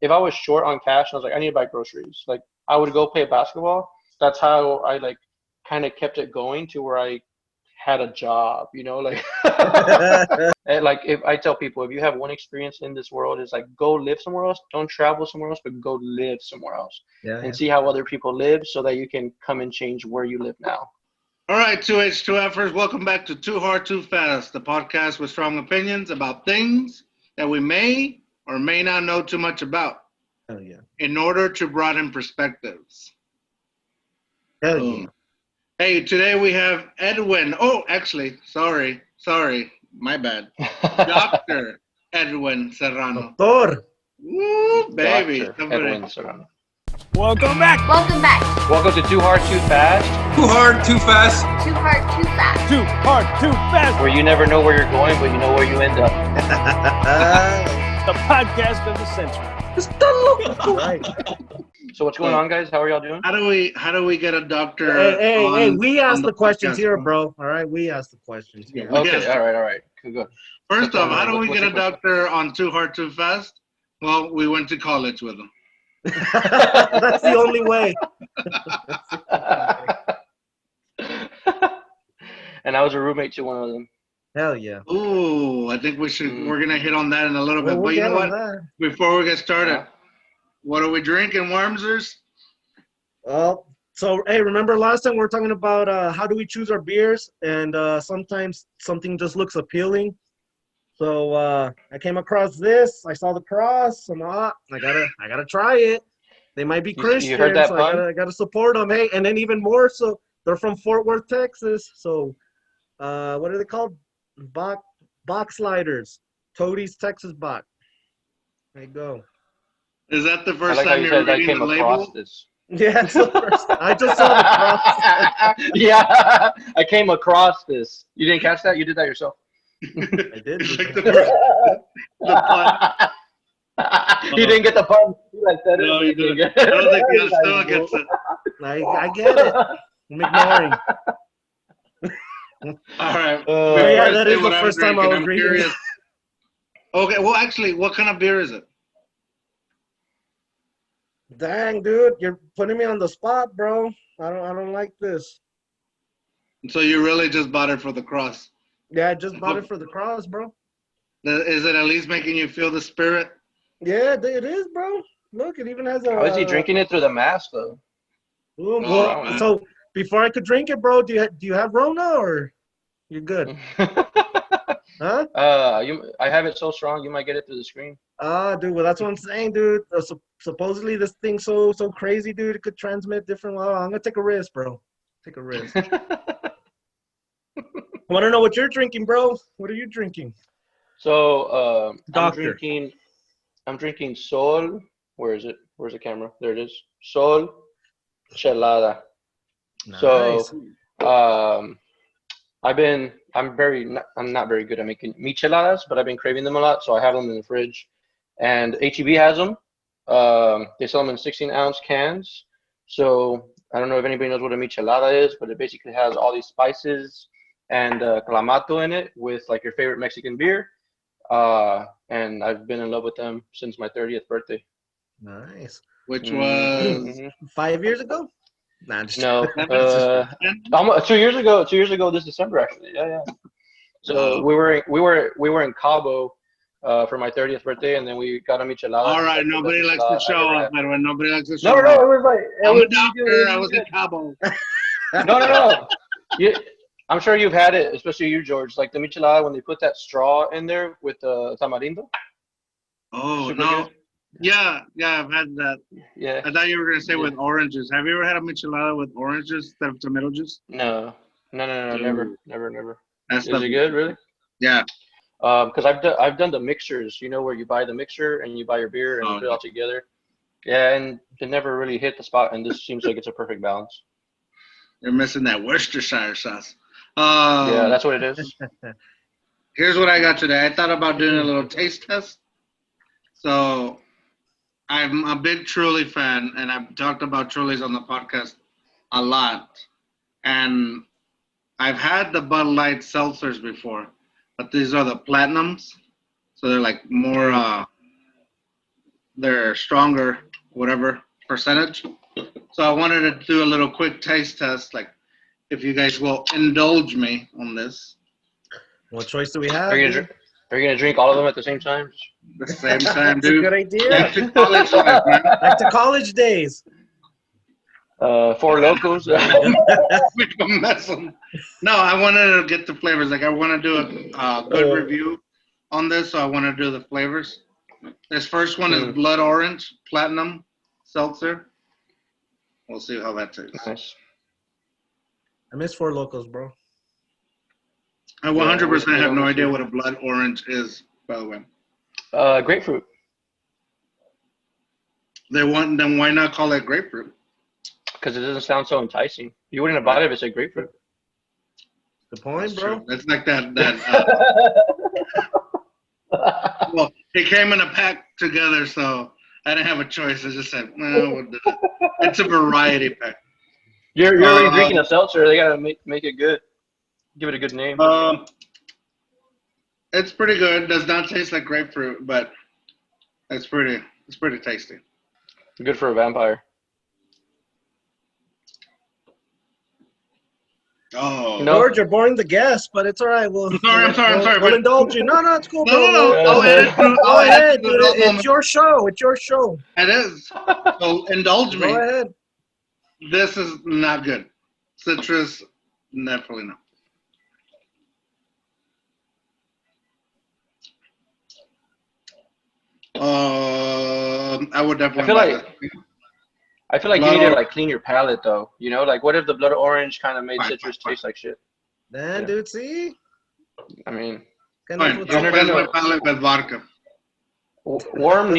if I was short on cash, I was like, I need to buy groceries. Like I would go play basketball. That's how I like kind of kept it going to where I had a job, like and, like if I tell people, if you have one experience in this world, is like go live somewhere else. Don't travel somewhere else, but go live somewhere else and see how other people live so that you can come and change where you live now. All right, 2H2Fers, welcome back to Too Hard, Too Fast, the podcast with strong opinions about things that we may or may not know too much about. Hell yeah. In order to broaden perspectives. Hell yeah. Hey, today we have Edwin. Oh, actually, sorry, my bad. Dr. Edwin Serrano. Doctor. Woo, baby. Dr. Edwin Serrano. Welcome back. Welcome back. Welcome to Too Hard, Too Fast. Too hard, too fast. Too hard, too fast. Too hard, too fast. Where you never know where you're going, but you know where you end up. The podcast of the century. Right. So what's going on, guys? How are y'all doing? How do we get a doctor? Hey, we ask the questions podcast, here, bro. All right, we ask the questions here. Okay, Yes. all right. Good. First off, how do we What's get a your question? doctor on Too Hard, Too Fast? Well, we went to college with him. That's the only way. And I was a roommate to one of them. Hell yeah. Ooh, I think we're going to hit on that in a little bit. We'll But you know get on what? that. Before we get started, Yeah. what are we drinking, Wormsers? Well, so hey, remember last time we were talking about how do we choose our beers, and sometimes something just looks appealing. So I came across this. I saw the cross. I'm I gotta try it. They might be Christian, heard that so pun? I gotta support them. Hey, and then even more so, they're from Fort Worth, Texas. So what are they called? Box sliders. Toadie's Texas Box. There you go. Is that the I first like how time you you're said I reading came the across label? this. Yeah, it's the first time. I just saw the cross. Yeah, I came across this. You didn't catch that? You did that yourself. I did. It's like the first the pun. He didn't get the pun. I said it. No, but he he didn't didn't. get I don't think he it. still gets it. I get it. I'm ignoring. All right. yeah, Before that say is the what I'm first time I drinking, was I'm reading it. curious. Okay, well, actually, what kind of beer is it? Dang, dude, you're putting me on the spot, bro. I don't like this. So you really just bought it for the cross. Yeah, I just bought it for the cross, bro. Is it at least making you feel the spirit? Yeah, it is, bro. Look, it even has a. How is he drinking it through the mask, though? Ooh, Oh, well, man. so before I could drink it, bro, do you have Rona or you're good? Huh? I have it so strong, you might get it through the screen. Dude, well, that's what I'm saying, dude. Supposedly this thing's so crazy, dude. It could transmit different. Well, I'm gonna take a risk, bro. Take a risk. I want to know what you're drinking, bro. What are you drinking? So, Doctor. I'm drinking Sol. Where is it? Where's the camera? There it is. Sol Chelada. Nice. So, I'm not very good at making micheladas, but I've been craving them a lot, so I have them in the fridge. And HEB has them. They sell them in 16-ounce cans. So I don't know if anybody knows what a michelada is, but it basically has all these spices and clamato in it with like your favorite Mexican beer. And I've been in love with them since my 30th birthday. Nice. Which was 5 years ago? Nah, just No, almost 2 years ago. 2 years ago this December, actually. Yeah. So we were in Cabo for my 30th birthday, and then we got a michelada. all right. Nobody likes to show off, Edwin. Nobody likes to show No, off. it was like I'm a doctor. I was in Cabo. No. I'm sure you've had it, especially you, George. Like the michelada when they put that straw in there with the tamarindo. Oh, Super no. good. Yeah, I've had that. Yeah. I thought you were going to say with oranges. Have you ever had a michelada with oranges instead of tomato juice? No, never. That's Is it good, really? Yeah. Because I've done the mixers, where you buy the mixer and you buy your beer and you put it all together. Yeah, and it never really hit the spot, and this seems like it's a perfect balance. You're missing that Worcestershire sauce. Yeah, that's what it is. Here's what I got today. I thought about doing a little taste test. So I'm a big Truly fan, and I've talked about Truly's on the podcast a lot. And I've had the Budlight Seltzers before, but these are the Platinums. So they're like more they're stronger, whatever percentage. So I wanted to do a little quick taste test, like if you guys will indulge me on this. What choice do we have? Are you gonna drink all of them at the same time? At the same time, That's a dude. good idea. Back to college life, man. Back to college days. Four Locos. Make a mess of them. No, I wanted to get the flavors. Like I want to do a good review on this, so I want to do the flavors. This first one is Blood Orange Platinum Seltzer. We'll see how that tastes. Nice. I miss Four Locos, bro. I 100% have no idea what a Blood Orange is, by the way. Grapefruit. Then why not call it grapefruit? Because it doesn't sound so enticing. You wouldn't have bought it if it said grapefruit. Good point, That's bro. true. It's like that. Well, it came in a pack together, so I didn't have a choice. I just said, well, we'll do it. It's a variety pack. You're already drinking a seltzer. They gotta make it good. Give it a good name. It's pretty good. Does not taste like grapefruit, but it's pretty tasty. Good for a vampire. Oh, No. George, you're boring the guest, but it's all right. I'm sorry. We'll indulge you. No, it's cool, bro. No. I'll edit Go ahead, dude. It's your show. It's your show. It is. So indulge me. Go ahead. This is not good. Citrus, definitely not. I would definitely. I feel like you need to like clean your palate though. You know, like what if the blood orange kind of made citrus taste like shit? Then, dude, see? I mean, Can I Fine. put I'll some- cleanse my palate with vodka. Worm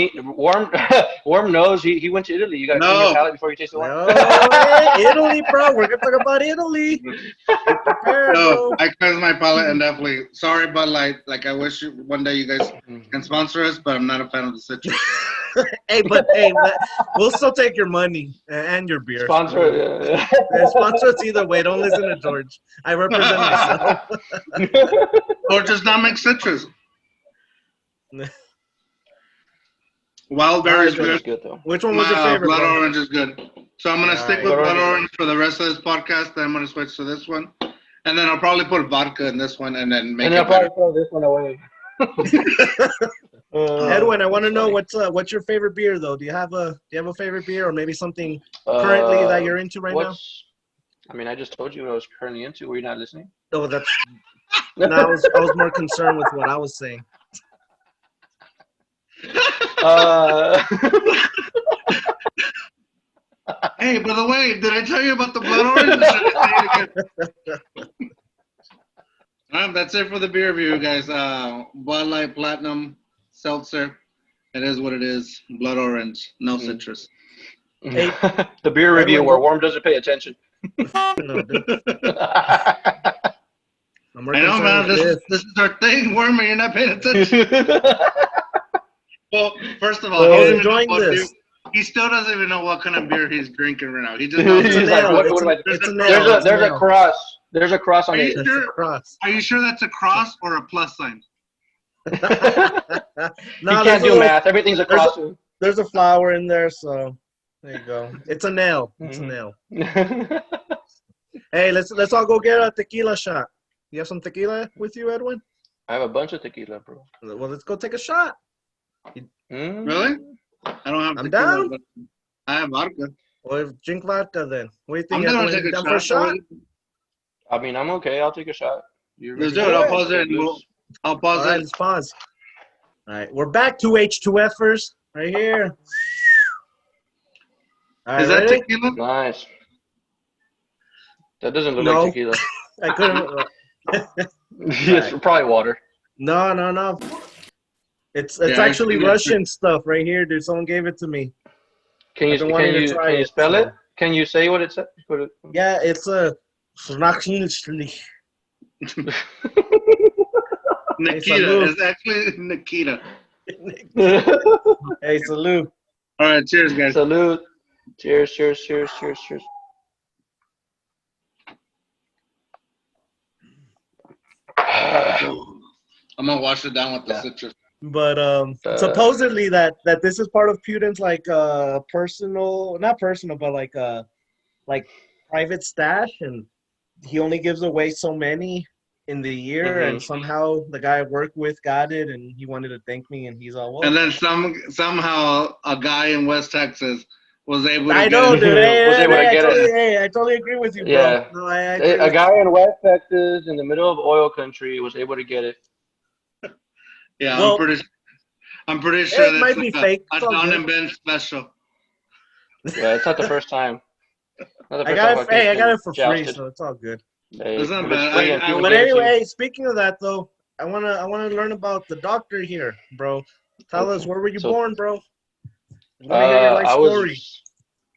knows he went to Italy. You got to clean your palate before you taste the wine. No, hey, Italy, bro. We're gonna talk about Italy. Get prepared, No, bro. I cleanse my palate and definitely. Sorry, Budlight. Like I wish one day you guys can sponsor us, but I'm not a fan of the citrus. hey, we'll still take your money and your beer. Sponsor. Yeah, sponsor us either way. Don't listen to George. I represent myself. Or just not make citrus. Wild berry is good. Good though. Which one was your My favorite? blood bro? orange is good. So I'm gonna stick with Blood blood orange. orange for the rest of this podcast. Then I'm gonna switch to this one, and then I'll probably put vodka in this one, and then make And it I'll probably better. throw this one away. Edwin, I want to know what's your favorite beer though? Do you have a favorite beer or maybe something currently that you're into right now? I mean, I just told you what I was currently into. Were you not listening? Oh, that's. No, I was more concerned with what I was saying. Hey, by the way, did I tell you about the blood orange? That's it for the beer review, guys. Budlight Platinum Seltzer. It is what it is. Blood orange, no citrus. Hey, the beer review where Worm doesn't pay attention. No, dude. I'm more I know, concerned man. with This is our thing, Wormer. You're not paying attention. Well, first of all, Well, he doesn't even enjoying know what this. beer- he still doesn't even know what kind of beer he's drinking right now. He just knows He's It's a like, nail. what am I? It's a nail. There's a cross. There's a cross on Are it. you It's a sure? cross. Are you sure that's a cross or a plus sign? He No, can't do math. Everything's a cross. There's a flower in there, so there you go. It's a nail. It's a nail. Hey, let's all go get a tequila shot. You have some tequila with you, Edwin? I have a bunch of tequila, bro. Well, let's go take a shot. Really? I don't have I'm tequila, down. but I have vodka. Well, drink vodka then. What do you I'm think, down Edwin? to take You a down for a shot. shot? I mean, I'm okay. I'll take a shot. Let's do it. I'll pause it. I'll All pause right, it. let's pause. All right, we're back to H2Fers right here. All right, Is that ready? tequila? Nice. That doesn't look No. like tequila. I couldn't. It's probably water. No. It's Yeah, actually I see that. Russian stuff right here, dude. Someone gave it to me. Can you I've been wanting to try it, spell so- it? Can you say what it says? Yeah, it's a. Nikita. salud. It's actually Nikita. Hey, salute. All right. Cheers, guys. Salute. Cheers. I'm going to wash it down with the citrus. But supposedly that this is part of Putin's like personal, not personal, but like private stash, and he only gives away so many in the year, and somehow the guy I work with got it, and he wanted to thank me, and he's all, well. And then somehow a guy in West Texas was able to I get know, it. dude. I I totally agree with you, bro. Yeah. No, I agree A with guy in West Texas in the middle of oil country was able to get it. Yeah, Well, I'm pretty sure it might that's be like fake. a It's all Don good. and Ben special. Yeah, it's not the first time. Not the I first got time it. Hey, I got been it for free, jousted. so it's all good. It's not If bad. free and people But give it to you. anyway, speaking of that, though, I wanna learn about the Doctor here, bro. Tell us, where were you born, bro? I wanna hear your life story.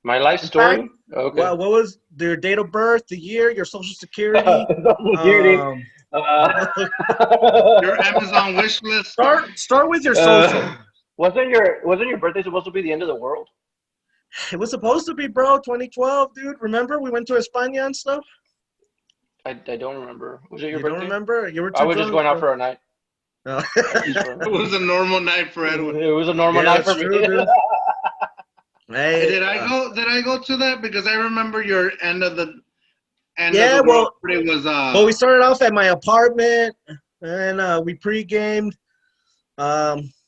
My life In story? fact, Okay. what was your date of birth, the year, your social security? Your Amazon wish list. Start with your social. Wasn't your birthday supposed to be the end of the world? It was supposed to be, bro. 2012, dude. Remember we went to España and stuff? I don't remember. Was it your You birthday? don't remember? You were too I was drunk, just going out bro. for a night. No. It was a normal night for Edwin. It was a normal night for that's me. true, dude. Hey, Did I go to that? Because I remember your end of the well, world party was well, we started off at my apartment, and we pre-gamed.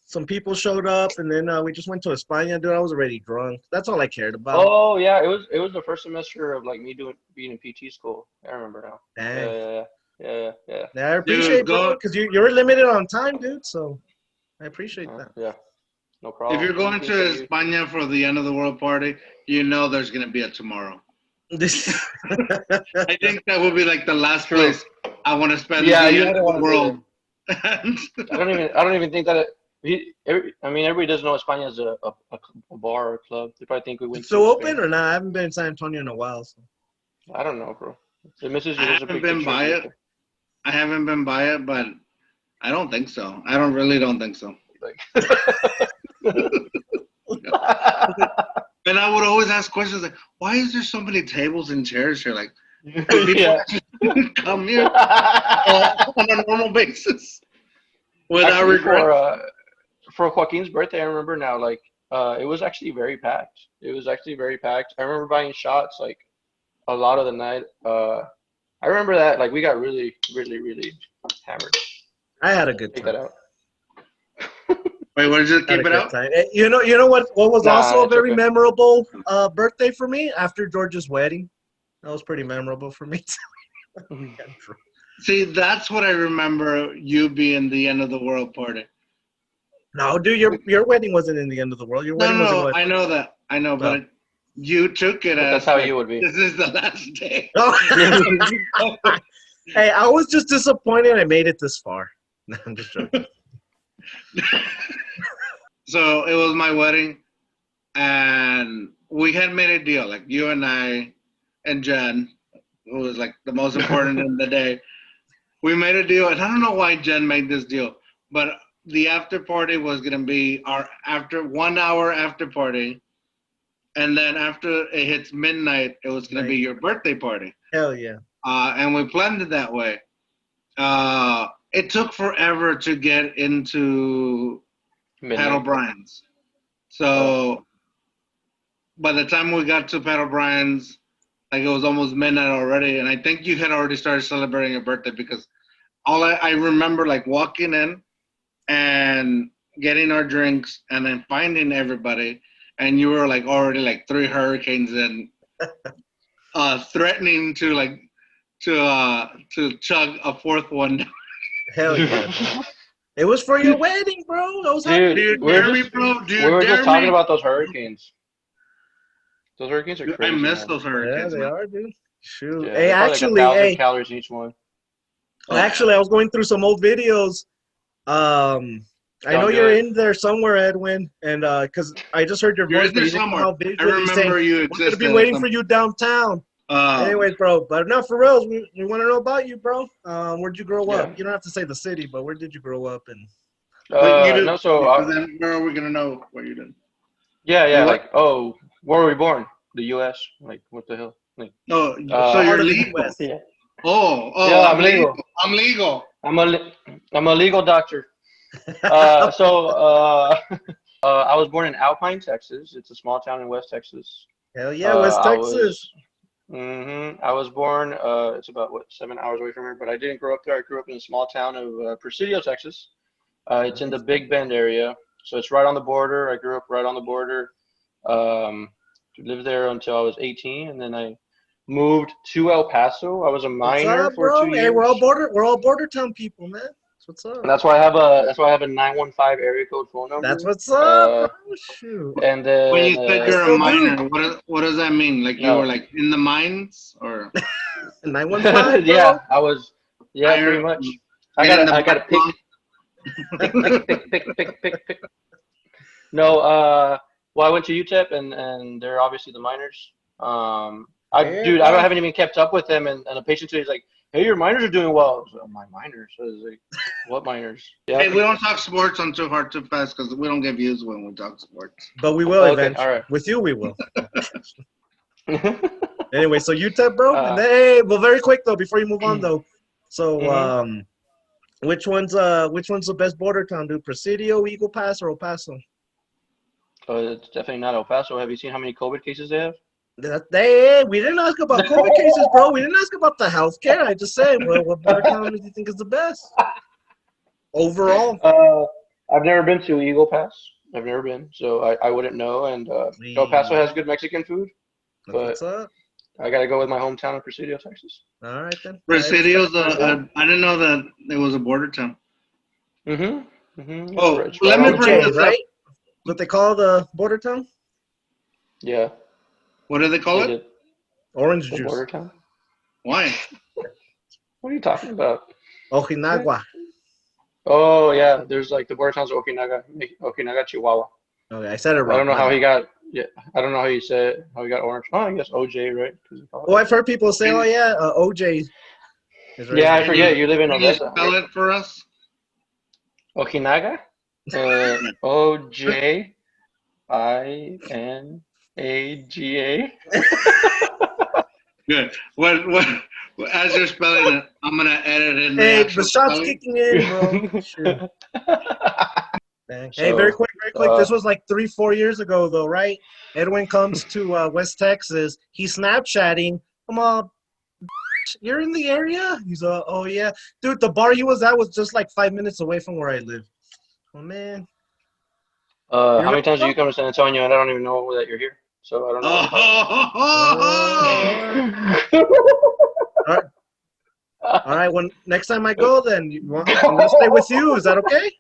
Some people showed up, and then we just went to España, dude. I was already drunk. That's all I cared about. Oh yeah, it was the first semester of like me being in PT school. I remember now. Dang. Yeah. Yeah, I appreciate it, bro, because you're limited on time, dude. So I appreciate that. Yeah, no problem. If you're going to España for the end of the world party, you know there's gonna be a tomorrow. I think that will be like the last place I want to spend the end of the world. I don't even think that everybody doesn't know España is a bar or club. They probably think we went. It's still open or not? I haven't been in San Antonio in a while. So. I don't know, bro. The missus I haven't been by it. I haven't been by it, but I don't think so. I don't think so. And I would always ask questions like, "Why is there so many tables and chairs here?" Like, people come here on a normal basis without regret. For Joaquin's birthday, I remember now, like, it was actually very packed. I remember buying shots like a lot of the night. I remember that, like, we got really, really, really hammered. I had a good time. Take that out. Wait, what did you keep it out? You know what was also a very memorable birthday for me after George's wedding. That was pretty memorable for me too. See, that's what I remember you being the end of the world party. No, dude, your wedding wasn't in the end of the world. Your wedding was in what? I know that. I know, but you took it as that's how you would be. This is the last day. Hey, I was just disappointed I made it this far. No, I'm just joking. So it was my wedding, and we had made a deal, like you and I and Jen, who was like the most important in the day. We made a deal, and I don't know why Jen made this deal, but the after party was gonna be our 1 hour after party, and then after it hits midnight, it was gonna be your birthday party. Hell yeah! And we planned it that way. It took forever to get into Pat O'Brien's. So by the time we got to Pat O'Brien's, like it was almost midnight already, and I think you had already started celebrating your birthday because I remember like walking in and getting our drinks and then finding everybody, and you were like already like 3 hurricanes in, threatening to chug a 4th one. Hell yeah! It was for your wedding, bro. I was Dude, we were just talking about those hurricanes. Those hurricanes are crazy. I miss those hurricanes. Yeah, they are, dude. Shoot. Yeah, hey, actually, like 1,000 calories each one. Actually, I was going through some old videos. I know you're in there somewhere, Edwin, and because I just heard your voice. There somewhere. I remember you existed. We're gonna be waiting for you downtown. Anyways, bro, but no, for real, we want to know about you, bro. Where'd you grow up? You don't have to say the city, but where did you grow up? And then where are we gonna know what you did? Yeah, like where were we born? The U.S. Like what the hell? Like, so you're legal. Yeah. Oh, yeah, I'm legal. I'm legal. I'm a legal doctor. I was born in Alpine, Texas. It's a small town in West Texas. Hell yeah, West Texas. I was born. It's about 7 hours away from here, but I didn't grow up there. I grew up in a small town of Presidio, Texas. It's in the Big Bend area, so it's right on the border. I grew up right on the border. Lived there until I was 18, and then I moved to El Paso. I was a minor for 2 years. Hey, we're all border town people, man. That's what's up. And that's why I have a 915 area code phone number. That's what's up, bro. Shoot. And then When you said you're a minor, what does that mean? Like you were like in the mines or 915? Yeah, I was. Yeah, pretty much. I got to pick. No, well, I went to UTEP, and they're obviously the minors. I haven't even kept up with them, and a patient today is like, "Hey, your minors are doing well." So, my minors? So it's like, what minors? Yeah. Hey, we don't talk sports on Too Hard Too Fast because we don't get views when we talk sports. But we will eventually. All right. With you, we will. Anyway, so UTEP, bro. And then, hey, well, very quick though, before you move on though. So, which one's the best border town, dude? Presidio, Eagle Pass, or El Paso? It's definitely not El Paso. Have you seen how many COVID cases they have? We didn't ask about COVID cases, bro. We didn't ask about the healthcare. I just said, well, what border town do you think is the best overall? I've never been to Eagle Pass. I've never been, so I wouldn't know. And El Paso has good Mexican food, but what's up? I gotta go with my hometown of Presidio, Texas. All right then. Presidio's I didn't know that it was a border town. Oh, let me bring this up. What they call the border town? Yeah. What do they call it? Orange juice. Border town. Why? What are you talking about? Ojinagua. Oh yeah, there's like the border towns of Ojinaga, Chihuahua. Okay, I said it wrong. I don't know how he got. Yeah, I don't know how you said it, how he got orange. Oh, I guess OJ, right? Oh, I've heard people say, "Oh yeah, OJ." Yeah, I forget. You live in Can you Odessa. spell it for us? Ojinaga. OJINAGA. Good. What? As you're spelling it, I'm gonna edit in. Hey, the shot's kicking in, bro. Sure. Hey, very quick. This was like 3-4 years ago, though, right? Edwin comes to West Texas. He's Snapchatting. Come on, you're in the area? He's oh yeah, dude. The bar he was at was just like 5 minutes away from where I live. Oh man. How many times do you come to San Antonio and I don't even know that you're here? So I don't know. All right. When next time I go, then I'm gonna stay with you. Is that okay?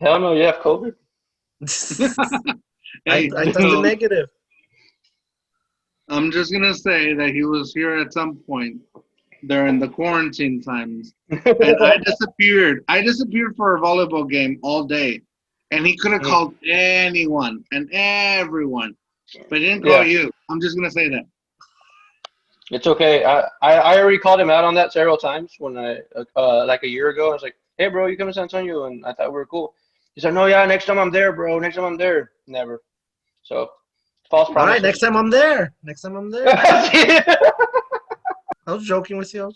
Hell no, you have COVID. I tested negative. I'm just gonna say that he was here at some point during the quarantine times, and I disappeared. I disappeared for a volleyball game all day, and he could have called anyone and everyone, but he didn't call you. I'm just gonna say that. It's okay. I already called him out on that several times when I like a year ago. I was like, "Hey, bro, you come to San Antonio?" And I thought we were cool. He's like, "No, yeah, next time I'm there, bro. Next time I'm there." Never. So false promises. All right, next time I'm there. I was joking with you.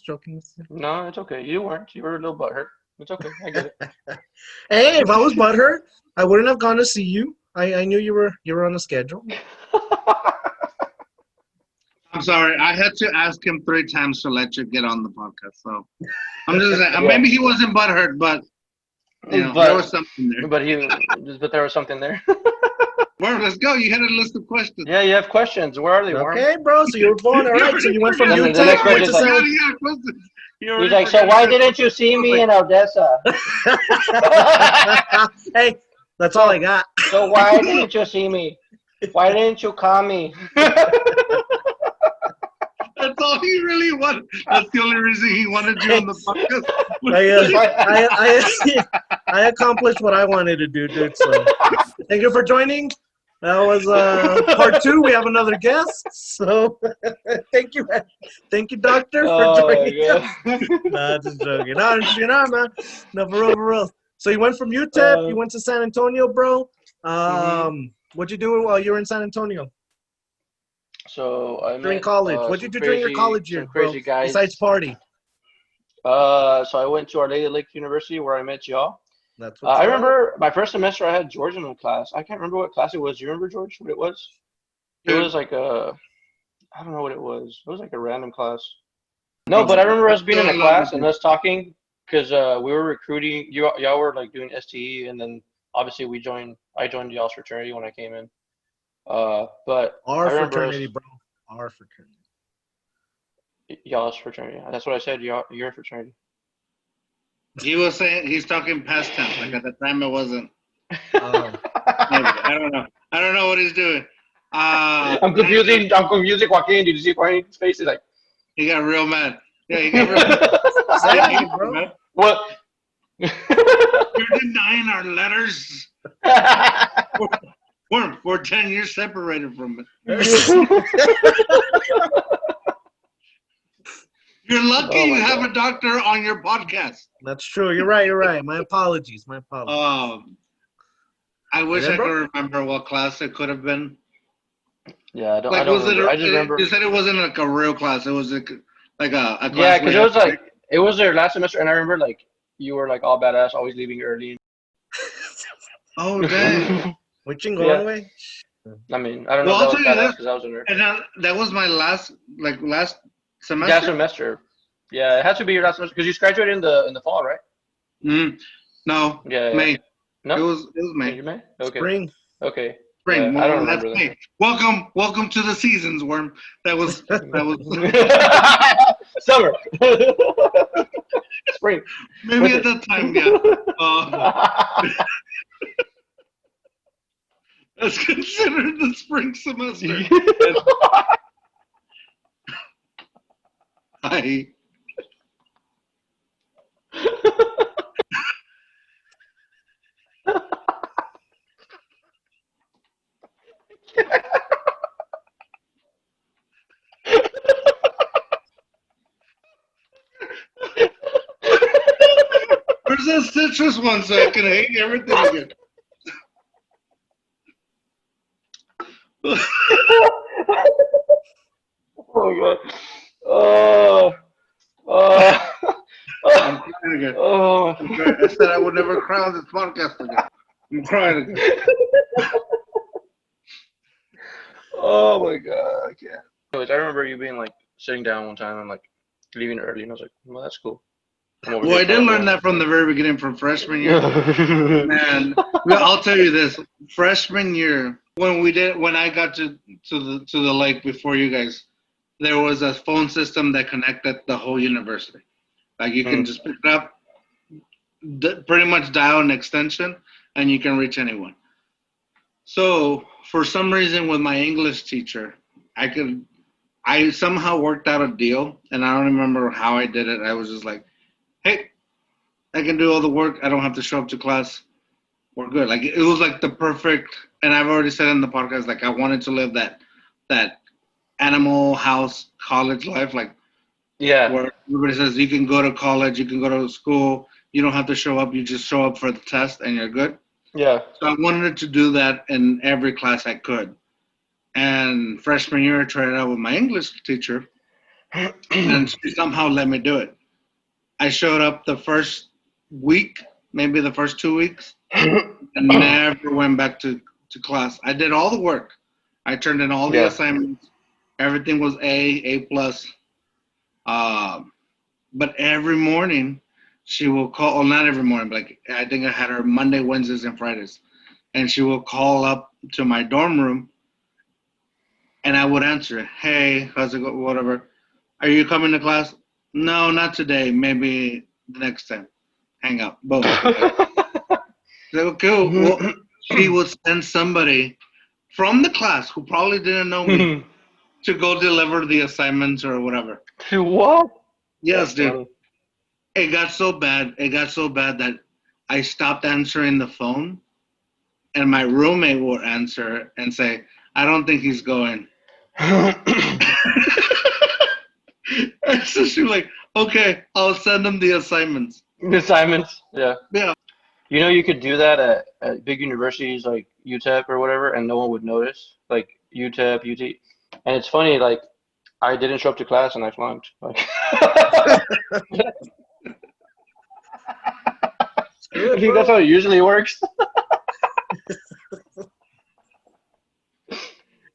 No, it's okay. You weren't. You were a little butthurt. It's okay. I get it. Hey, if I was butthurt, I wouldn't have gone to see you. I knew you were on a schedule. I'm sorry. I had to ask him 3 times to let you get on the podcast. So I'm just saying, maybe he wasn't butthurt, but there was something there. But there was something there. Well, let's go. You had a list of questions. Yeah, you have questions. Where are they? Okay, bro. So you were born. All right. So you went from Utah next question to is San. He's like, so why didn't you see me in Odessa? Hey, that's all I got. So why didn't you see me? Why didn't you call me? That's all he really wanted. That's the only reason he wanted you on the podcast. I accomplished what I wanted to do, dude. So thank you for joining. That was part 2. We have another guest. So thank you, doctor, for joining. Nah, just joking. No, man. No, for real. So you went from UTEP, you went to San Antonio, bro. What'd you do while you were in San Antonio? So I during college. What'd you do during your college year, crazy guys. Besides party? So I went to Our Lady of Lake University where I met y'all. That's what's I up. remember my first semester I had George in my class. I can't remember what class it was. Do you remember, George, what it was? It was like I don't know what it was. It was like a random class. No, but I remember us being in a class and us talking because we were recruiting. Y'all were like doing STE, and then obviously I joined y'all's fraternity when I came in. But Our I remember us, fraternity, bro. Our fraternity. y'all's fraternity. That's what I said. Your fraternity. He was saying he's talking past tense. Like at the time it wasn't. Oh. Maybe. I don't know. I don't know what he's doing. I'm confusing Joaquin. Did you see Joaquin's face? He's like, He got real mad. Yeah, he got real mad. Say it, bro. Man. what? You're denying our letters. We're 10 years separated from it. You're lucky you have a doctor on your podcast. That's true. You're right. My apologies. I wish I could remember what class it could have been. Yeah, I don't remember. I just remember. You said it wasn't like a real class. It was like a class. Yeah, because it was like it was their last semester, and I remember like you were like all badass, always leaving early. Oh dang! We're going away. I mean, I don't know. Well, That was badass because I was a nerd. And that was my last semester. Last semester. Yeah, it had to be your last semester because you graduated in the fall, right? No. Yeah. May. No. It was May. May. Okay. Spring. Okay. Spring. Yeah, I don't remember that. Welcome to the seasons, Worm. That was summer. Spring. Maybe at that time, yeah. That's considered the spring semester. Hi. Where's that citrus one so I can hate everything again? Oh my god. I'm crying again. Oh. I said I would never cry on this podcast again. I'm crying again. Oh my god, I can't. Anyways, I remember you being like sitting down one time and like leaving early, and I was like, well, that's cool. Well, I did learn that from the very beginning, from freshman year. Man, I'll tell you this: freshman year, when I got to the lake before you guys, there was a phone system that connected the whole university. Like you can just pick it up, pretty much dial an extension, and you can reach anyone. So for some reason, with my English teacher, I somehow worked out a deal, and I don't remember how I did it. I was just like, hey, I can do all the work. I don't have to show up to class. We're good. Like it was like the perfect, and I've already said in the podcast, like I wanted to live that Animal House college life, like where everybody says you can go to college, you can go to school, you don't have to show up, you just show up for the test and you're good. Yeah. So I wanted to do that in every class I could. And freshman year, I tried it out with my English teacher, and she somehow let me do it. I showed up the first week, maybe the first 2 weeks, and never went back to class. I did all the work. I turned in all the assignments. Everything was A plus. But every morning, she will call, well, not every morning, but like, I think I had her Monday, Wednesdays, and Fridays. And she will call up to my dorm room, and I would answer, hey, how's it going, whatever. Are you coming to class? No, not today. Maybe the next time. Hang up. Boom. So cool. Well, she would send somebody from the class who probably didn't know me to go deliver the assignments or whatever. What? Yes, dude. It got so bad. That I stopped answering the phone, and my roommate would answer and say, I don't think he's going. And so she was like, okay, I'll send him the assignments. The assignments? Yeah. Yeah. You know, you could do that at big universities like UTEP or whatever, and no one would notice. Like UTEP, UT. And it's funny, like, I didn't show up to class and I flunked. Like, Screw I it, think that's how bro. it usually works.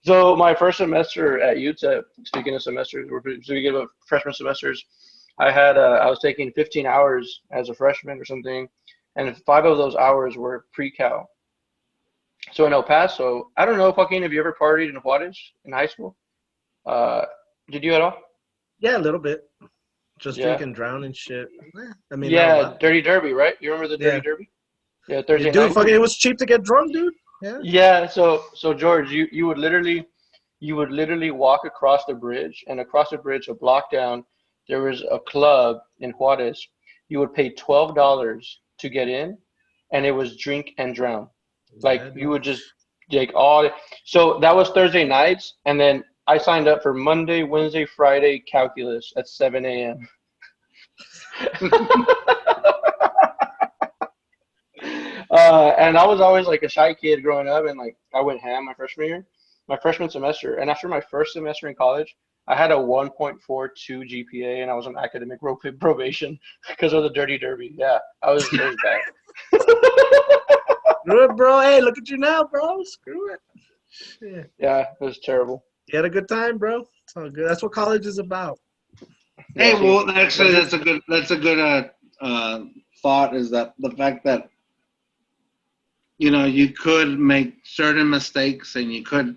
So my first semester at UTEP, speaking of semesters, speaking of freshman semesters, I was taking 15 hours as a freshman or something, and 5 of those hours were pre-cal. So in El Paso, I don't know, fucking, have you ever partied in Juarez in high school? Uh, did you at all? Yeah, a little bit. Just Yeah. drinking, drowning shit. I mean, not a Yeah, lot. Dirty Derby, right? You remember the Dirty Yeah. Derby? Yeah, Yeah, Thursday dude, night. fucking, it was cheap to get drunk, dude. Yeah. Yeah, so George, you would literally walk across the bridge, and across the bridge, a block down, there was a club in Juarez. You would pay $12 to get in, and it was drink and drown. Like Yeah, you no. would just take all. So that was Thursday nights, and then I signed up for Monday, Wednesday, Friday calculus at 7 a.m. And I was always like a shy kid growing up, and like I went ham my freshman year, my freshman semester, and after my first semester in college, I had a 1.42 GPA, and I was on academic probation because of the Dirty Derby. Yeah, it was bad. Screw it, bro. Hey, look at you now, bro. Screw it. Shit. Yeah, it was terrible. You had a good time, bro. It's all good. That's what college is about. Hey, Yeah, see, well, actually, that's a good thought. Is that the fact that you could make certain mistakes and you could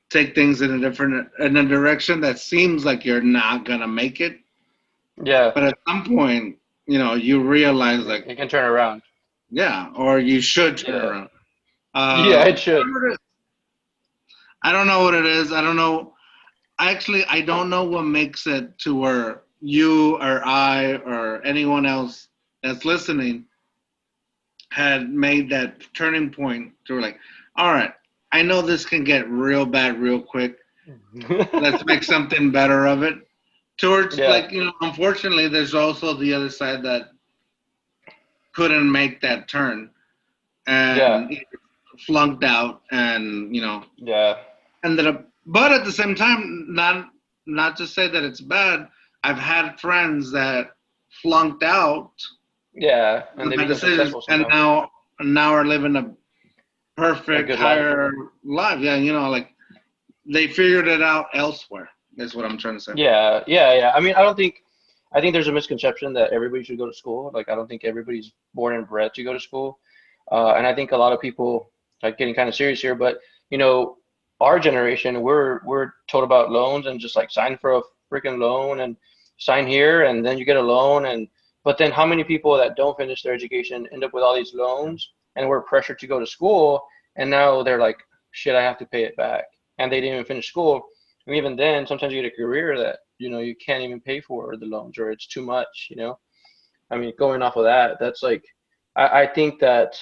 take things in a direction that seems like you're not gonna make it, yeah, but at some point, you realize like, it can turn around. yeah, or you should turn Yeah, around. yeah, it should. I don't know what it is. I don't know. Actually, I don't know what makes it to where you or I or anyone else that's listening had made that turning point to like, all right, I know this can get real bad real quick. Let's make something better of it. Towards Yeah, like, unfortunately, there's also the other side that couldn't make that turn yeah, and flunked out and yeah, ended up. But at the same time, not to say that it's bad. I've had friends that flunked out yeah, and with they my become decisions, successful and somehow. now are living a A perfect good life. higher life. Yeah, like they figured it out elsewhere. Is what I'm trying to say. Yeah, yeah, yeah. I mean, I think there's a misconception that everybody should go to school. Like, I don't think everybody's born and bred to go to school. And I think a lot of people, like, getting kind of serious here, but you know, our generation, we're told about loans and just like sign for a freaking loan and sign here and then you get a loan, and but then how many people that don't finish their education end up with all these loans and we're pressured to go to school, and now they're like, shit, I have to pay it back, and they didn't even finish school. And even then, sometimes you get a career that you can't even pay for the loans, or it's too much. I mean, going off of that, that's like, I think that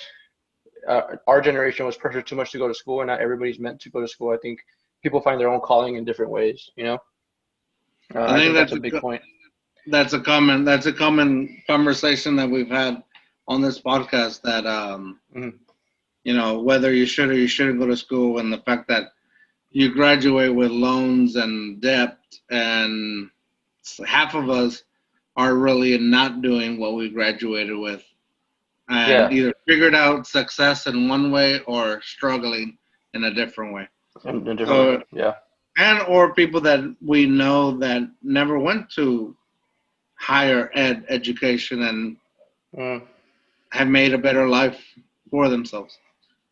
our generation was pressured too much to go to school, and not everybody's meant to go to school. I think people find their own calling in different ways. I I think think that's a big point. that's a common conversation that we've had on this podcast that Mhm. whether you should or you shouldn't go to school, and the fact that you graduate with loans and debt, and half of us are really not doing what we graduated with, and Yeah, either figured out success in one way or struggling in a different way. in a different way. So, Yeah, and or people that we know that never went to higher ed education and mm. have made a better life for themselves.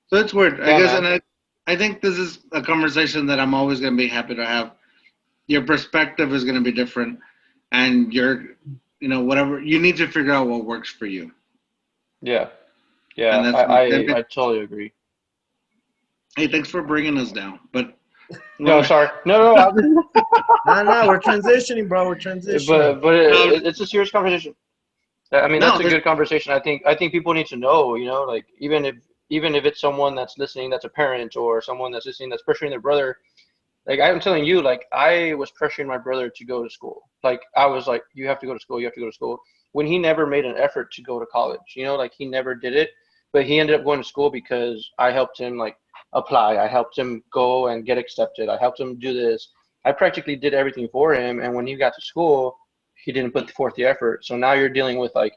So it's weird, I Yeah, guess, man. and I think this is a conversation that I'm always going to be happy to have. Your perspective is going to be different, and whatever, you need to figure out what works for you. Yeah, And yeah. that's, I totally agree. hey, thanks for bringing us down. But, No, sorry. No, no. No, we're transitioning, bro. We're transitioning. But no, it's a serious conversation. I mean, no, that's a good conversation. I think people need to know, like even if it's someone that's listening, that's a parent, or someone that's listening that's pressuring their brother. Like I'm telling you, like I was pressuring my brother to go to school. Like I was like, you have to go to school, you have to go to school. When he never made an effort to go to college, like he never did it. But he ended up going to school because I helped him like apply. I helped him go and get accepted. I helped him do this. I practically did everything for him. And when he got to school, he didn't put forth the effort. So now you're dealing with like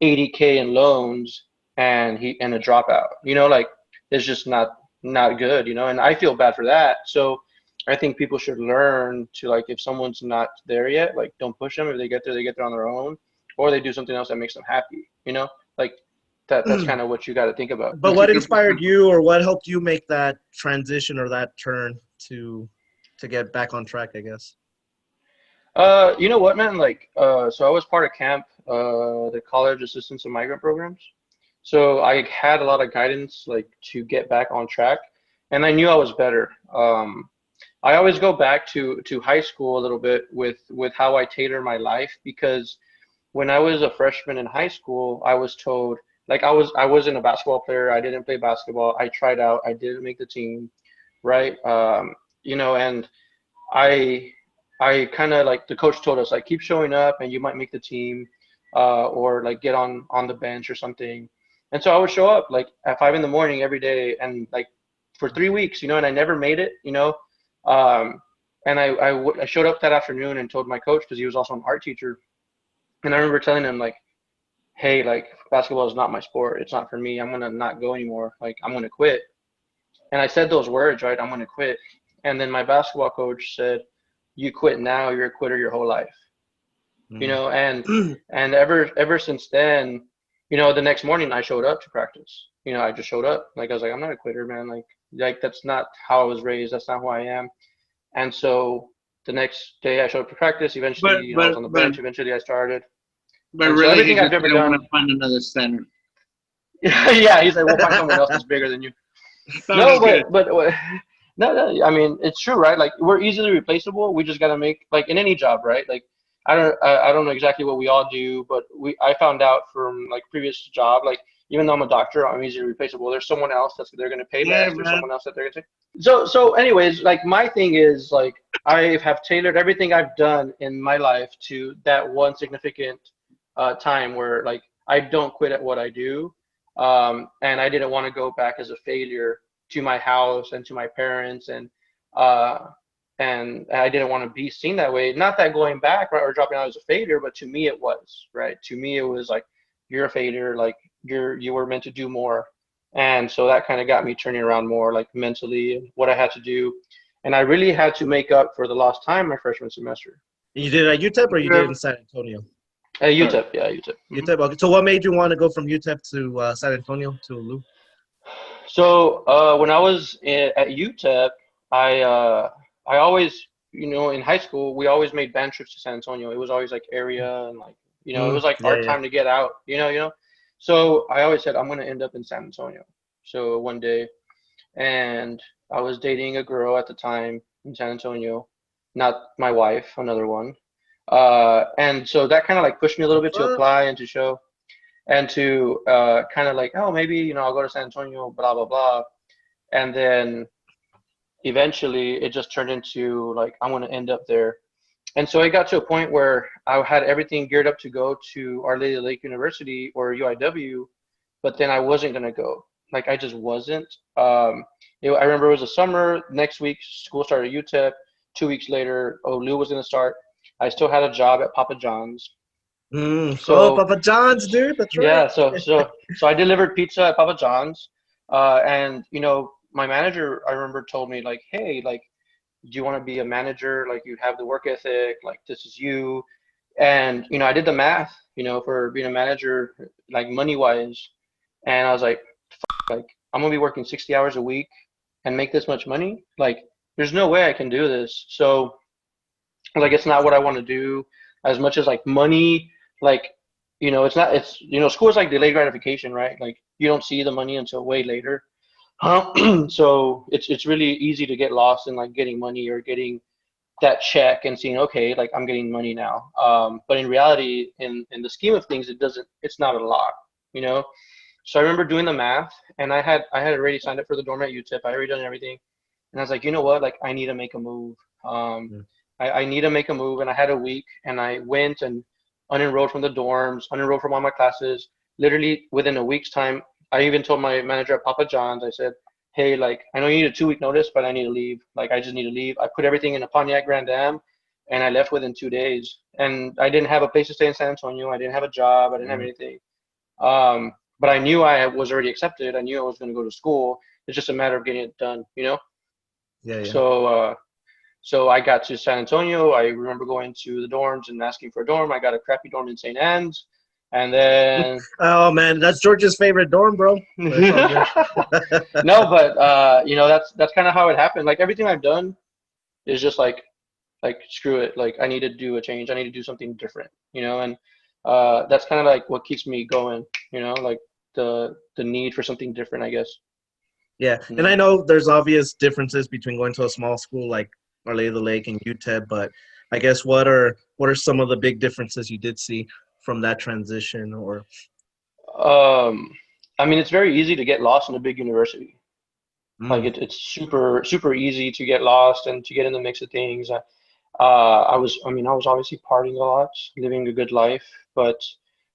80K in loans, and a dropout. Like it's just not good. And I feel bad for that. So I think people should learn to, like, if someone's not there yet, like, don't push them. If they get there on their own, or they do something else that makes them happy. Like that's kind of what you got to think about. But what inspired you, or what helped you make that transition or that turn to get back on track, I guess? You know what, man? Like, so I was part of camp, the College Assistance and Migrant Programs. So I had a lot of guidance, like, to get back on track, and I knew I was better. I always go back to high school a little bit with how I tailor my life, because when I was a freshman in high school, I was told, like, I wasn't a basketball player. I didn't play basketball. I tried out. I didn't make the team, right? And I kind of, like, the coach told us, like, keep showing up and you might make the team, or like get on the bench or something. And so I would show up like at 5 a.m. every day, and like for 3 weeks, and I never made it, and I showed up that afternoon and told my coach, because he was also an art teacher. And I remember telling him, like, hey, like, basketball is not my sport. It's not for me. I'm going to not go anymore. Like, I'm going to quit. And I said those words, right? I'm going to quit. And then my basketball coach said, you quit now, you're a quitter your whole life. And ever since then, the next morning I showed up to practice. I just showed up. Like, I was like, I'm not a quitter, man. Like that's not how I was raised. That's not who I am. And so the next day I showed up to practice. Eventually, I was on the bench. Eventually I started. But and really, so everything I've ever done. Want to find another center. Yeah, he's like, we'll find someone else that's bigger than you. No, but no. I mean, it's true, right? Like, we're easily replaceable. We just gotta make, like, in any job, right? Like, I don't know exactly what we all do, but I found out from, like, previous job, like, even though I'm a doctor, I'm easily replaceable. There's someone else they're gonna pay less. There's someone else that they're gonna take. So anyways, like, my thing is, like, I have tailored everything I've done in my life to that one significant time where, like, I don't quit at what I do, and I didn't want to go back as a failure to my house and to my parents, and I didn't want to be seen that way. Not that going back, right, or dropping out as a failure, but to me it was, right? To me it was like, you're a failure, like, you were meant to do more. And so that kind of got me turning around more, like, mentally, and what I had to do. And I really had to make up for the lost time my freshman semester. You did it at UTEP, or you did it in San Antonio? At UTEP, yeah, UTEP. UTEP. Okay. So what made you want to go from UTEP to San Antonio to Lou? So when I was at UTEP, I always, in high school, we always made band trips to San Antonio. It was always like area, and like, it was like our time to get out, So I always said, I'm going to end up in San Antonio. So one day, and I was dating a girl at the time in San Antonio, not my wife, another one. And so that kind of like pushed me a little bit to apply and to show, and to kind of like, oh, maybe, I'll go to San Antonio, blah, blah, blah. And then eventually it just turned into like, I'm going to end up there. And so it got to a point where I had everything geared up to go to Our Lady of the Lake University, or UIW, but then I wasn't going to go. Like, I just wasn't. I remember it was a summer. Next week, school started at UTEP. 2 weeks later, Lou was going to start. I still had a job at Papa John's. So Papa John's, dude. That's right. Yeah. So I delivered pizza at Papa John's, and my manager, I remember, told me, like, hey, like, do you want to be a manager? Like, you have the work ethic. Like, this is you. And I did the math, for being a manager, like, money wise, and I was like, like, I'm gonna be working 60 hours a week and make this much money. Like, there's no way I can do this. So, like, it's not what I want to do as much as, like, money. Like, school is like delayed gratification, right? Like, you don't see the money until way later. So it's really easy to get lost in, like, getting money or getting that check and seeing, okay, like, I'm getting money now. But in reality, in the scheme of things, it's not a lot, So I remember doing the math, and I had already signed up for the dorm at UTEP. I had already done everything. And I was like, you know what? Like, I need to make a move. I need to make a move. And I had a week, and I went and unenrolled from the dorms, unenrolled from all my classes. Literally within a week's time, I even told my manager at Papa John's, I said, hey, like, I know you need a 2-week notice, but I need to leave. Like, I just need to leave. I put everything in a Pontiac Grand Am, and I left within 2 days. And I didn't have a place to stay in San Antonio. I didn't have a job. I didn't have anything. But but I knew I was already accepted. I knew I was going to go to school. It's just a matter of getting it done, you know? Yeah, yeah. So I got to San Antonio. I remember going to the dorms and asking for a dorm. I got a crappy dorm in St. Anne's. And then Oh man, that's George's favorite dorm, bro. But it's all good. no, but you know, that's kind of how it happened. Like everything I've done is just like screw it. Like I need to do a change. I need to do something different, you know, and that's kind of like what keeps me going, you know, like the need for something different, I guess. Yeah, and I know there's obvious differences between going to a small school like Our Lady of the Lake and UTEP, but I guess what are some of the big differences you did see from that transition? Or I mean, it's very easy to get lost in a big university. Like it's super easy to get lost and to get in the mix of things. I was obviously partying a lot, living a good life, but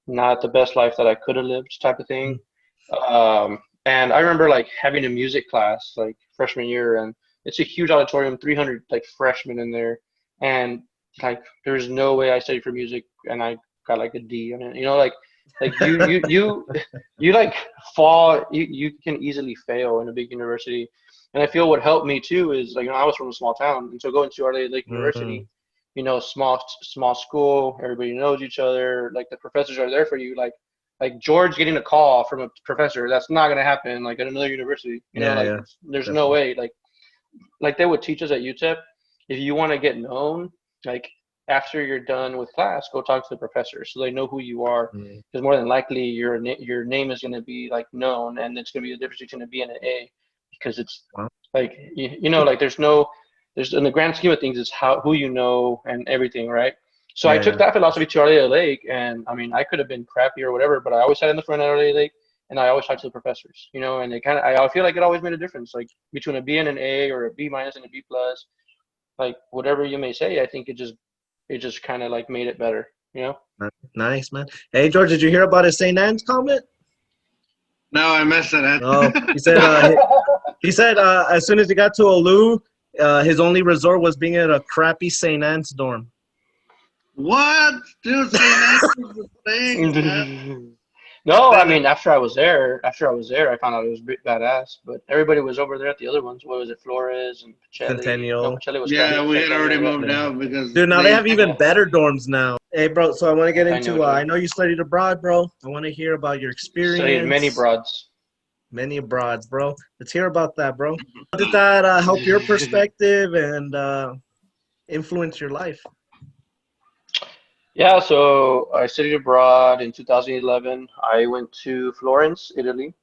not the best life that I could have lived, type of thing. And I remember like having a music class like freshman year, and it's a huge auditorium, 300 like freshmen in there, and like there's no way I studied for music, and I got like a D on it. You know, like you like fall, you can easily fail in a big university. And I feel what helped me too is like, you know, I was from a small town, and so going to Our Lady Lake University, you know, small school, everybody knows each other, like the professors are there for you. Like George getting a call from a professor, that's not gonna happen like at another university. You know, like there's definitely. no way. Like they would teach us at UTEP, if you want to get known, like after you're done with class, go talk to the professor so they know who you are. Because more than likely your name is gonna be like known, and it's gonna be the difference between a B and an A, because it's like you know, like there's in the grand scheme of things, it's who you know and everything, right? So I took that philosophy to Our Lady of the Lake, and I mean, I could have been crappy or whatever, but I always sat in the front at Our Lady of the Lake, and I always talked to the professors, you know, and they I feel like it always made a difference, like between a B and an A or a B minus and a B plus, like whatever you may say. I think it just kind of like made it better, you know. Nice, man. Hey, George, did you hear about his St. Anne's comment? No, I missed it. Oh, he said as soon as he got to Olu, his only resort was being at a crappy St. Anne's dorm. What? Dude, St. Anne's is the thing, man. No, I mean, after I was there, I found out it was badass. But everybody was over there at the other ones. What was it, Flores and Pacelli? Centennial. No, Pacelli was Yeah, we had Centennial, already yeah. moved out because Dude, now they have even better dorms now. Hey, bro, so I want to get into, I know you studied abroad, bro. I want to hear about your experience. Studied many broads. Many abroads, bro. Let's hear about that, bro. How did that help your perspective and influence your life? Yeah, so I studied abroad in 2011. I went to Florence, Italy.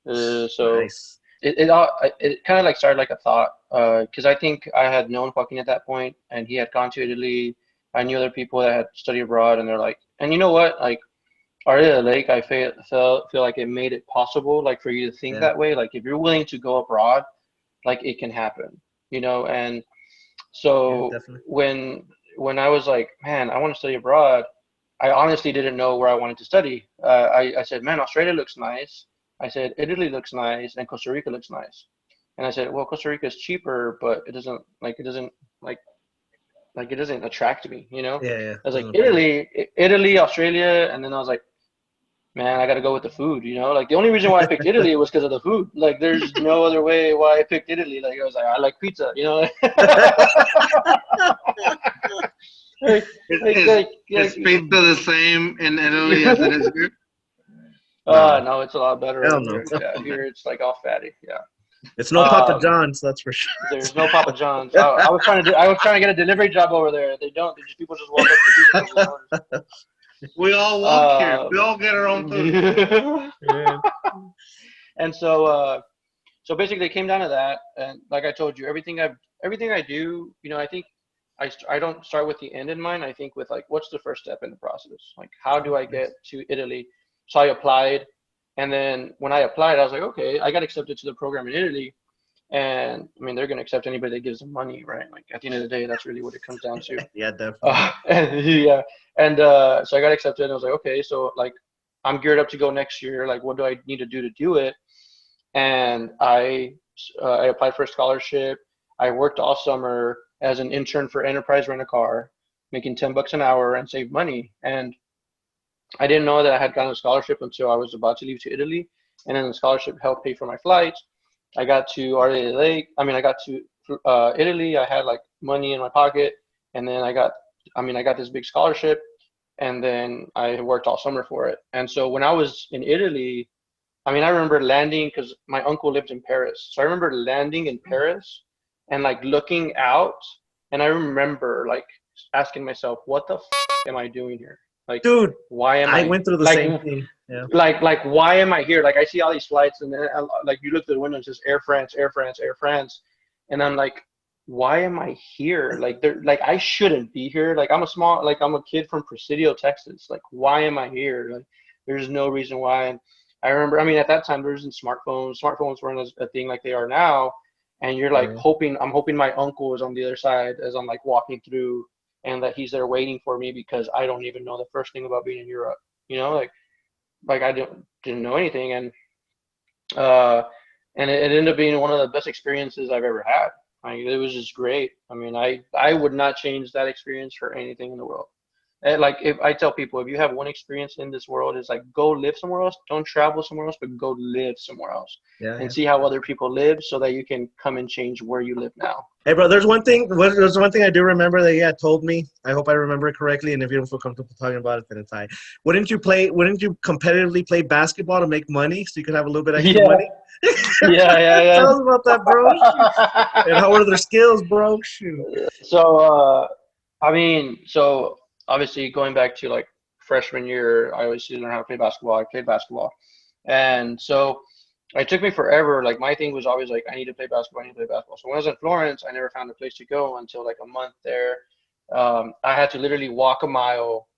Nice. It kind of like started like a thought, because I think I had known Joaquin at that point, and he had gone to Italy. I knew other people that had studied abroad, and they're like, and you know what, like, Our Lady of the Lake, I feel like it made it possible, like for you to think that way. Like if you're willing to go abroad, like it can happen, you know. And so when I was like, man, I want to study abroad, I honestly didn't know where I wanted to study. I said, man, Australia looks nice. I said, Italy looks nice, and Costa Rica looks nice. And I said, well, Costa Rica is cheaper, but it doesn't attract me, you know? Yeah. I was like, Italy, Australia, and then I was like, man, I got to go with the food, you know? Like the only reason why I picked Italy was because of the food. Like there's no other way why I picked Italy. Like I was like, I like pizza, you know? Is pizza the same in Italy as it is here? No, it's a lot better Hell over no. here. Yeah, here it's like all fatty. Yeah. It's no Papa John's, that's for sure. There's no Papa John's. I was trying to get a delivery job over there. They don't. People just walk up to people. We all walk here. We all get our own food. And so basically, it came down to that. And like I told you, everything I do, you know, I think I don't start with the end in mind. I think with like, what's the first step in the process? Like, how do I get to Italy? So I applied, and then when I applied, I was like, okay, I got accepted to the program in Italy. And I mean, they're going to accept anybody that gives them money, right? Like at the end of the day, that's really what it comes down to. Yeah, definitely. So I got accepted, and I was like, okay, so like I'm geared up to go next year. Like, what do I need to do it? And I applied for a scholarship. I worked all summer as an intern for Enterprise Rent a Car, making $10 an hour and save money. And I didn't know that I had gotten a scholarship until I was about to leave to Italy, and then the scholarship helped pay for my flights. I got to Ardea Lake. I mean, I got to Italy. I had like money in my pocket, and then I got this big scholarship, and then I worked all summer for it. And so when I was in Italy, I mean, I remember landing because my uncle lived in Paris. So I remember landing in Paris and like looking out, and I remember like asking myself, "What the am I doing here? Like, Dude, why am I I went through the like, same thing. Yeah. like why am I here? Like I see all these flights, and then like you look through the window and it says Air France, Air France, Air France, and I'm like, why am I here? Like like I shouldn't be here. Like I'm a kid from Presidio, Texas. Like why am I here? Like there's no reason why. And I remember, I mean, at that time there wasn't smartphones. Smartphones weren't a thing like they are now. And you're like I'm hoping my uncle is on the other side as I'm like walking through, and that he's there waiting for me because I don't even know the first thing about being in Europe. You know, like I didn't know anything, and it ended up being one of the best experiences I've ever had. Like it was just great. I mean, I would not change that experience for anything in the world. And like if I tell people, if you have one experience in this world, it's like go live somewhere else. Don't travel somewhere else, but go live somewhere else and see how other people live, so that you can come and change where you live now. Hey, bro, there's one thing I do remember that you had told me. I hope I remember it correctly, and if you don't feel comfortable talking about it, then it's fine. Wouldn't you competitively play basketball to make money so you could have a little bit extra money? Yeah. Tell us about that, bro. And how are their skills, bro? Shoot. So, I mean, so obviously going back to like freshman year, I always didn't know how to play basketball. I played basketball. And so it took me forever. Like my thing was always like, I need to play basketball. I need to play basketball. So when I was in Florence, I never found a place to go until like a month there. I had to literally walk a mile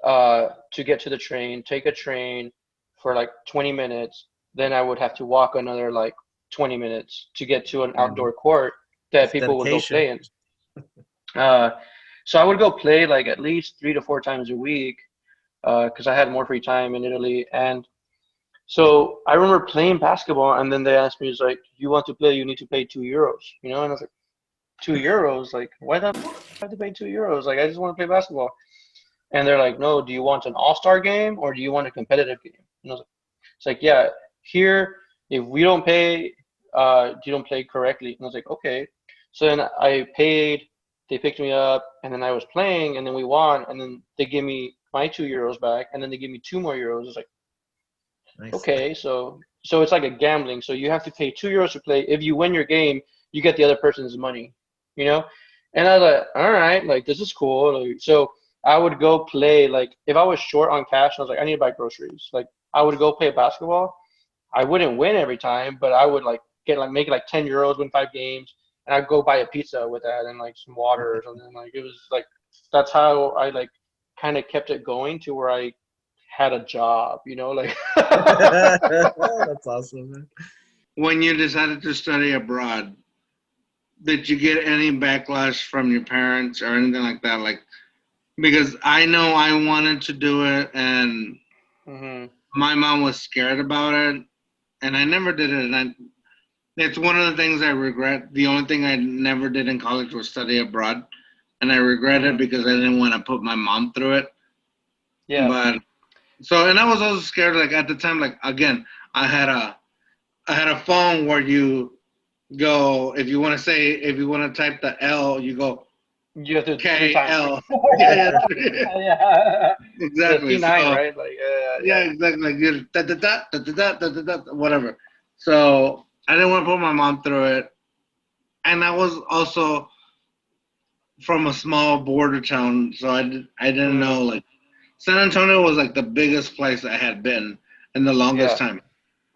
to get to the train, take a train for like 20 minutes. Then I would have to walk another like 20 minutes to get to an outdoor court that people would go play in. So I would go play like at least 3 to 4 times a week because I had more free time in Italy. And so I remember playing basketball, and then they asked me, "It's like, you want to play? You need to pay €2." You know, and I was like, €2? Like, why the f- I have to pay €2? Like, I just want to play basketball. And they're like, "No, do you want an all-star game or do you want a competitive game?" And I was like, "It's like, yeah, here if we don't pay, you don't play correctly." And I was like, "Okay." So then I paid. They picked me up, and then I was playing, and then we won, and then they give me my €2 back, and then they give me 2 more euros. It's like, Nice. okay, so it's like a gambling. So you have to pay €2 to play. If you win your game, you get the other person's money, you know? And I was like, all right, like this is cool. Like, so I would go play, like if I was short on cash, I was like, I need to buy groceries. Like I would go play basketball. I wouldn't win every time, but I would like make like €10, win 5 games, and I'd go buy a pizza with that and like some water or something. Like it was like that's how I like kind of kept it going to where I had a job, you know, like. That's awesome, man. When you decided to study abroad, did you get any backlash from your parents or anything like that? Like, because I know I wanted to do it, and my mom was scared about it, and I never did it. And it's one of the things I regret. The only thing I never did in college was study abroad, and I regret it because I didn't want to put my mom through it. Yeah. But so, and I was also scared. Like at the time, like again, I had a phone where you go if you want to type the L, you go You have to KL. Yeah. Exactly. The T9, right? Like, yeah, exactly. Like you whatever. So I didn't want to put my mom through it, and I was also from a small border town, so I didn't know like San Antonio was like the biggest place I had been in the longest time.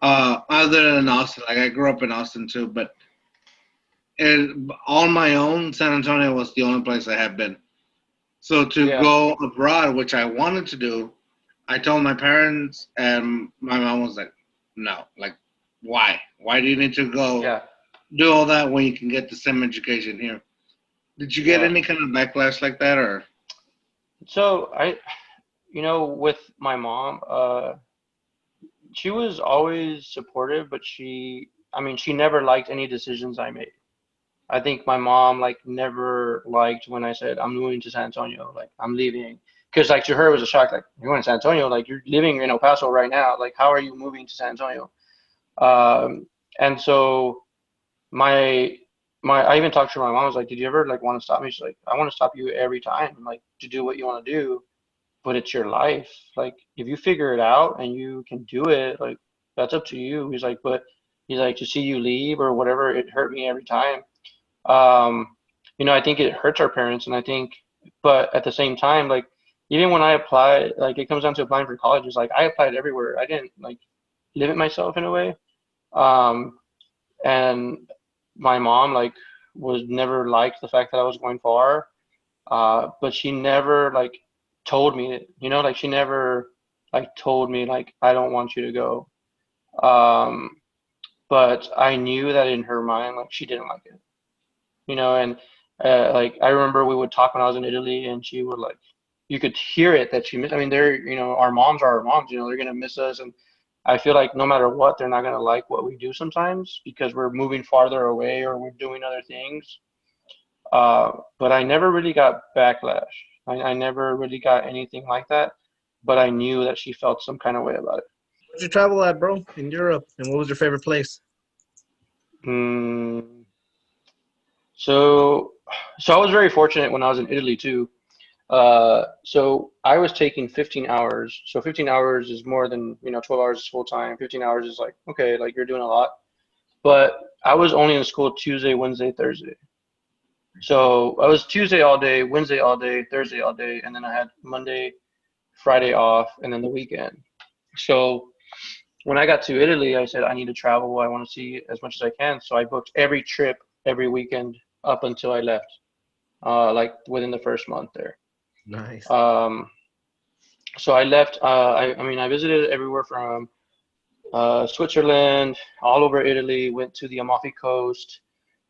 Other than Austin, like I grew up in Austin too, but on my own, San Antonio was the only place I had been. So to go abroad, which I wanted to do, I told my parents, and my mom was like, "No, like, why? Why do you need to go do all that when you can get the same education here?" Did you get any kind of backlash like that, or? So with my mom, she was always supportive, but she never liked any decisions I made. I think my mom like never liked when I said I'm moving to San Antonio, like I'm leaving. because like to her it was a shock. Like, you're going to San Antonio, like you're living in El Paso right now. Like, how are you moving to San Antonio? And so I even talked to my mom. I was like, did you ever like want to stop me? She's like, I want to stop you every time, like to do what you want to do, but it's your life. Like, if you figure it out and you can do it, like that's up to you. He's like, but he's like, to see you leave or whatever, it hurt me every time. I think it hurts our parents, and I think, but at the same time, like even when I apply, like it comes down to applying for colleges. Like I applied everywhere. I didn't like limit myself in a way. And my mom like was never liked the fact that I was going far, but she never like told me, like she never like told me like I don't want you to go. But I knew that in her mind like she didn't like it, and like I remember we would talk when I was in Italy, and she would like you could hear it that she missed. I mean, our moms are our moms, they're gonna miss us, and I feel like no matter what, they're not gonna like what we do sometimes because we're moving farther away or we're doing other things. But I never really got backlash. I never really got anything like that. But I knew that she felt some kind of way about it. Where'd you travel at, bro, in Europe? And what was your favorite place? So I was very fortunate when I was in Italy too. So I was taking 15 hours. So 15 hours is more than, 12 hours is full time. 15 hours is like, okay, like you're doing a lot. But I was only in school Tuesday, Wednesday, Thursday. So I was Tuesday all day, Wednesday all day, Thursday all day, and then I had Monday, Friday off, and then the weekend. So when I got to Italy, I said, I need to travel. I want to see as much as I can. So I booked every trip every weekend up until I left, like within the first month there. Nice. So I left. I visited everywhere from Switzerland, all over Italy. Went to the Amalfi Coast.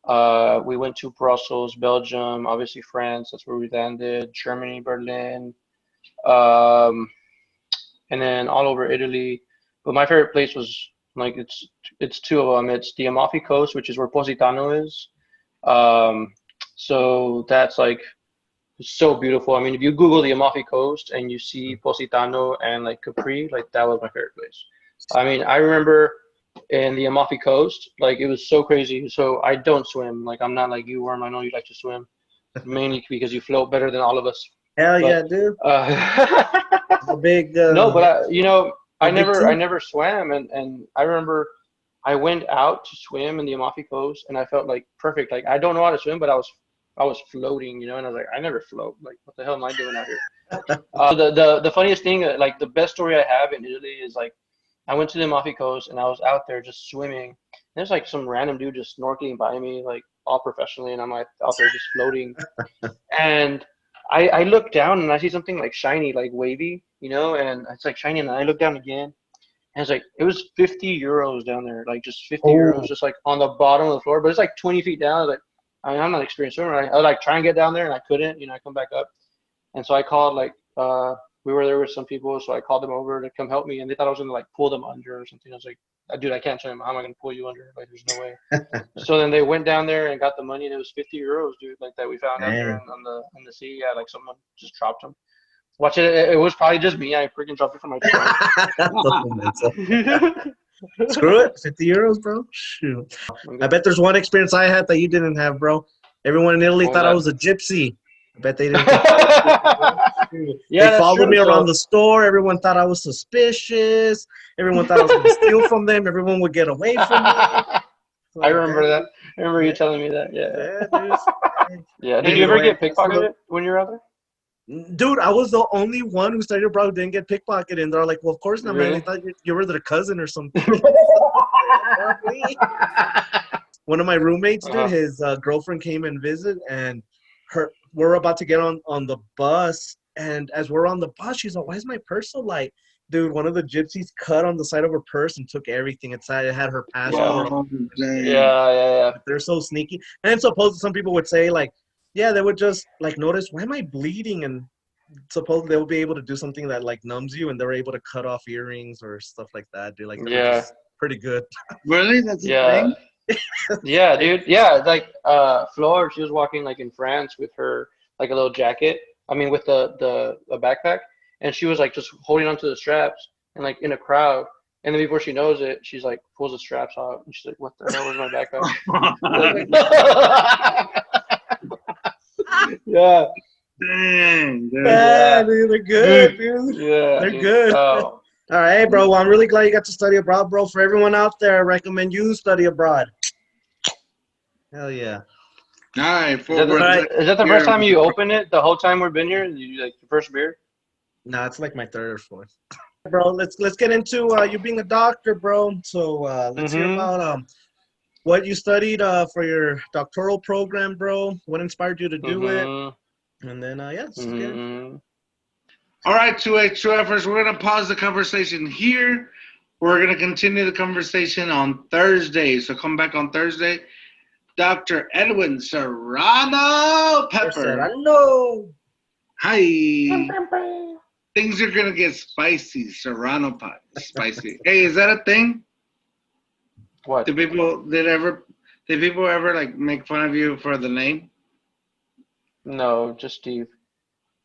We went to Brussels, Belgium, obviously France. That's where we landed. Germany, Berlin, and then all over Italy. But my favorite place was like it's two of them. It's the Amalfi Coast, which is where Positano is. So that's like. It's so beautiful. I mean, if you Google the Amalfi Coast and you see Positano and like Capri, like that was my favorite place. I mean, I remember in the Amalfi Coast, like it was so crazy. So I don't swim. Like I'm not like you, Worm. I know you like to swim, mainly because you float better than all of us. Hell yeah, dude. A big. No, but I never swam, and I remember I went out to swim in the Amalfi Coast, and I felt like perfect. Like I don't know how to swim, but I was floating, and I was like, I never float. Like, what the hell am I doing out here? The funniest thing, like the best story I have in Italy is like, I went to the Amalfi Coast and I was out there just swimming. There's like some random dude just snorkeling by me, like all professionally, and I'm like out there just floating. And I look down and I see something like shiny, like wavy, and it's like shiny, and I look down again. And it's like, it was 50 euros down there, like just 50 euros, just like on the bottom of the floor, but it's like 20 feet down. I was like, I'm not an experienced swimmer. I was like try and get down there and I couldn't, I come back up. And so I called we were there with some people, so I called them over to come help me, and they thought I was gonna like pull them under or something. I was like, dude, I can't swim. How am I gonna pull you under? Like, there's no way. So then they went down there and got the money, and it was 50 euros, dude, like that we found out there on the sea. Yeah, like someone just dropped them. Watch it. It was probably just me. I freaking dropped it from my phone. Screw it, 50 euros, bro. Shoot. I bet there's one experience I had that you didn't have, bro. Everyone in Italy thought I was a gypsy. I bet they didn't. Yeah, they followed me around the store. Everyone thought I was suspicious. Everyone thought I was going to steal from them. Everyone would get away from me. I remember that. I remember you telling me that. Yeah. Yeah. Did you ever get pickpocketed when you were out there? Dude, I was the only one who started abroad who didn't get pickpocketed. And they're like, well, of course not, man. I thought you were their cousin or something. One of my roommates, dude, his girlfriend came and visited, and we're about to get on the bus. And as we're on the bus, she's like, why is my purse so light? Dude, one of the gypsies cut on the side of her purse and took everything inside. It had her passport. Yeah. They're so sneaky. And supposedly some people would say, like, yeah, they would just like notice, why am I bleeding? And supposedly they will be able to do something that like numbs you, and they're able to cut off earrings or stuff like that. Dude, like, just pretty good. Really? That's a thing? Yeah, dude. Yeah, like Flor, she was walking like in France with her like a little jacket, with the backpack, and she was like just holding onto the straps and like in a crowd. And then before she knows it, she's like pulls the straps out and she's like, "What the hell is my backpack?" Yeah. Dang, dude. Yeah, dude, they're good, dude. Yeah. They're dude. good. Oh. All right, bro. Well, I'm really glad you got to study abroad, bro. For everyone out there, I recommend you study abroad. Hell yeah. All right, Is that the first time you open? opened it? The whole time we've been here, you like your first beer? Nah, it's like my third or fourth. Bro, let's get into you being a doctor, bro. So let's hear about what you studied for your doctoral program, bro. What inspired you to do it? And then let's just get it. All right, 2H2Fers, we're going to pause the conversation here. We're going to continue the conversation on Thursday. So come back on Thursday. Dr. Edwin Serrano Pepper. Serrano. Hi. Things are going to get spicy. Serrano pot. Spicy. Hey, is that a thing? What? Did people ever like make fun of you for the name? No, just Steve.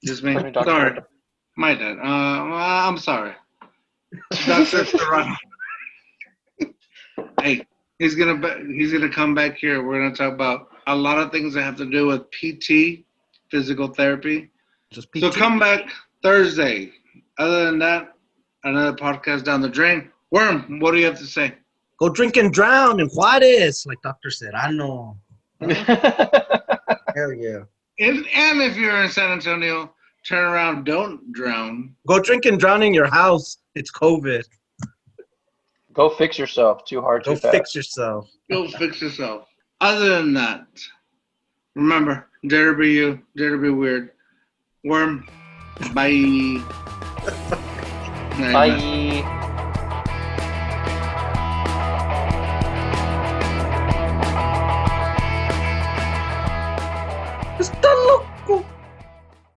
Just me. Let me talk Sorry. about My dad. I'm sorry. Dr. Serrano. Hey, he's gonna come back here. We're gonna talk about a lot of things that have to do with PT, physical therapy. Just PT. So come back Thursday. Other than that, another podcast down the drain. Worm, what do you have to say? Go drink and drown in Juarez, like Dr. Serrano. Hell yeah. And if you're in San Antonio, turn around, don't drown. Go drink and drown in your house. It's COVID. Go fix yourself. Too hard, Go too fast. fix yourself. Go fix yourself. Other than that, remember, dare to be you, dare to be weird. Worm, bye. Bye.